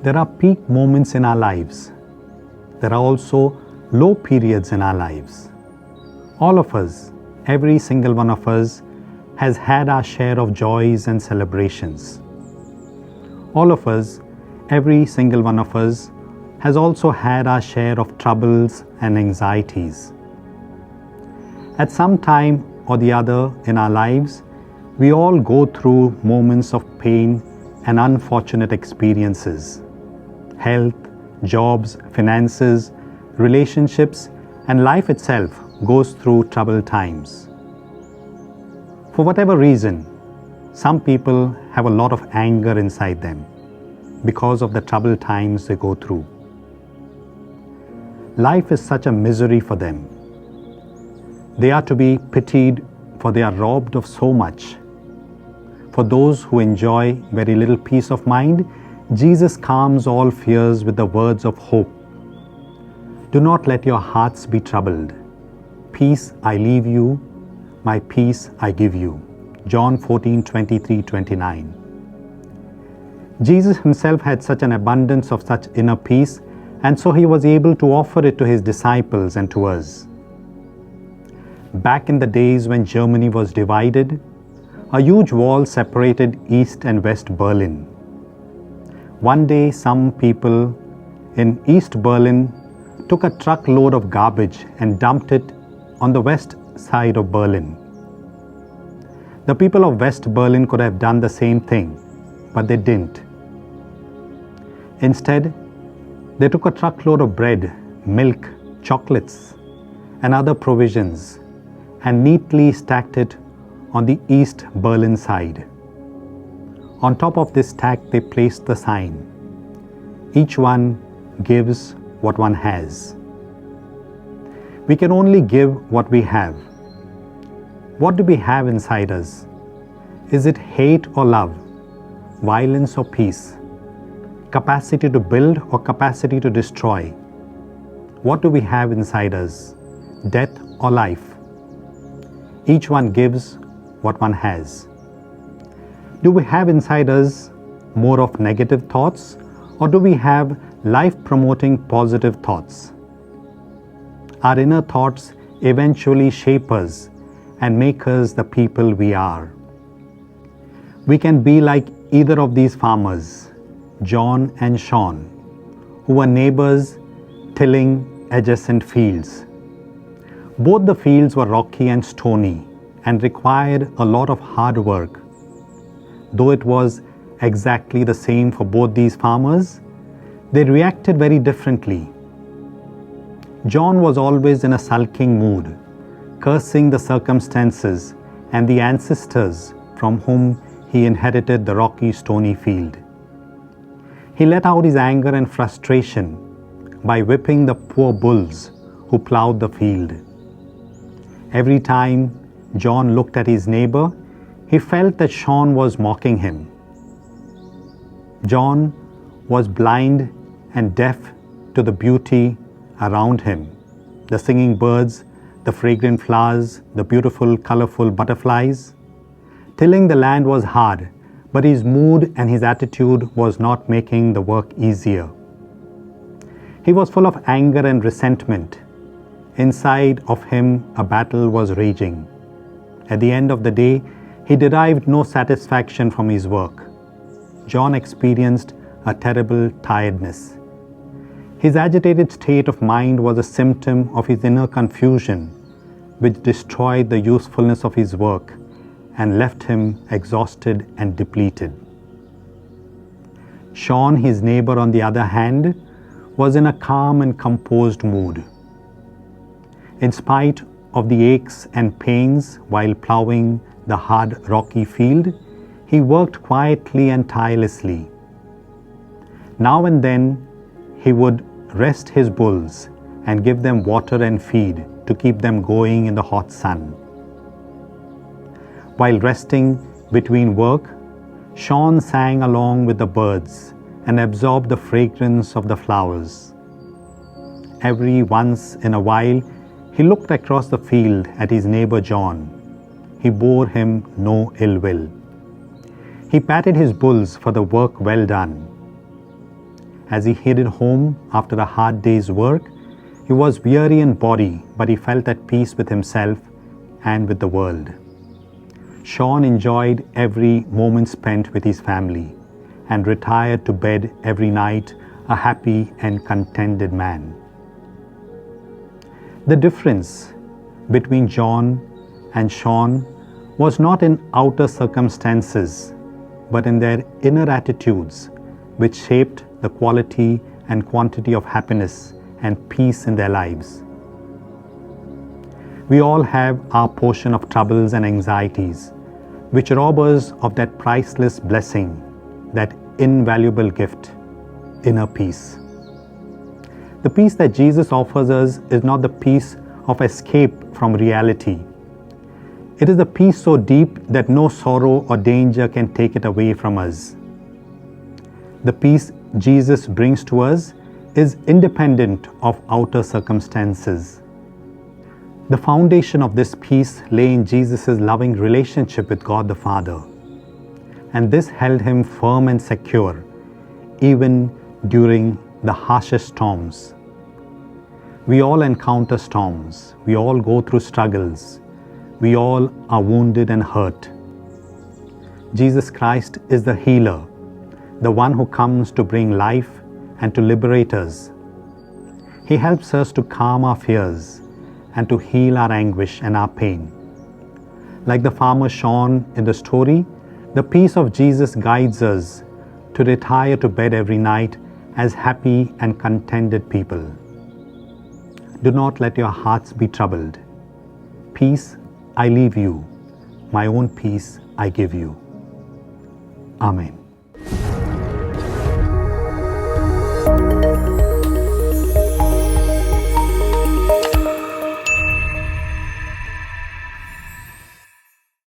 There are peak moments in our lives. There are also low periods in our lives. All of us, every single one of us, has had our share of joys and celebrations. All of us, every single one of us, has also had our share of troubles and anxieties. At some time or the other in our lives, we all go through moments of pain and unfortunate experiences. Health, jobs, finances, relationships, and life itself goes through troubled times. For whatever reason, some people have a lot of anger inside them because of the troubled times they go through. Life is such a misery for them. They are to be pitied, for they are robbed of so much. For those who enjoy very little peace of mind, Jesus calms all fears with the words of hope. Do not let your hearts be troubled. Peace I leave you, my peace I give you. John 14:23-29. Jesus himself had such an abundance of such inner peace, and so he was able to offer it to his disciples and to us. Back in the days when Germany was divided, a huge wall separated East and West Berlin. One day, some people in East Berlin took a truckload of garbage and dumped it on the west side of Berlin. The people of West Berlin could have done the same thing, but they didn't. Instead, they took a truckload of bread, milk, chocolates, and other provisions and neatly stacked it on the East Berlin side. On top of this stack, they placed the sign, "Each one gives what one has." We can only give what we have. What do we have inside us? Is it hate or love? Violence or peace? Capacity to build or capacity to destroy? What do we have inside us? Death or life? Each one gives what one has. Do we have inside us more of negative thoughts, or do we have life-promoting positive thoughts? Our inner thoughts eventually shape us and make us the people we are. We can be like either of these farmers, John and Sean, who were neighbors tilling adjacent fields. Both the fields were rocky and stony and required a lot of hard work. Though it was exactly the same for both these farmers, they reacted very differently. John was always in a sulking mood, cursing the circumstances and the ancestors from whom he inherited the rocky, stony field. He let out his anger and frustration by whipping the poor bulls who plowed the field. Every time John looked at his neighbor, he felt that Sean was mocking him. John was blind and deaf to the beauty around him, the singing birds, the fragrant flowers, the beautiful, colorful butterflies. Tilling the land was hard, but his mood and his attitude was not making the work easier. He was full of anger and resentment. Inside of him, a battle was raging. At the end of the day, he derived no satisfaction from his work. John experienced a terrible tiredness. His agitated state of mind was a symptom of his inner confusion, which destroyed the usefulness of his work and left him exhausted and depleted. Sean, his neighbor, on the other hand, was in a calm and composed mood. In spite of the aches and pains while plowing the hard, rocky field, he worked quietly and tirelessly. Now and then, he would rest his bulls and give them water and feed to keep them going in the hot sun. While resting between work, Sean sang along with the birds and absorbed the fragrance of the flowers. Every once in a while, he looked across the field at his neighbor John. He bore him no ill will. He patted his bulls for the work well done. as he headed home after a hard day's work. He was weary in body, but he felt at peace with himself and with the world. Sean enjoyed every moment spent with his family and retired to bed every night a happy and contented man. The difference between John and Sean was not in outer circumstances, but in their inner attitudes, which shaped the quality and quantity of happiness and peace in their lives. We all have our portion of troubles and anxieties, which rob us of that priceless blessing, that invaluable gift, inner peace. The peace that Jesus offers us is not the peace of escape from reality. It is the peace so deep that no sorrow or danger can take it away from us. The peace Jesus brings to us is independent of outer circumstances. The foundation of this peace lay in Jesus' loving relationship with God the Father, and this held him firm and secure even during the harshest storms. We all encounter storms. We all go through struggles. We all are wounded and hurt. Jesus Christ is the healer, the one who comes to bring life and to liberate us. He helps us to calm our fears and to heal our anguish and our pain. Like the farmer Sean in the story, the peace of Jesus guides us to retire to bed every night as happy and contented people. Do not let your hearts be troubled. Peace I leave you, my own peace I give you. Amen.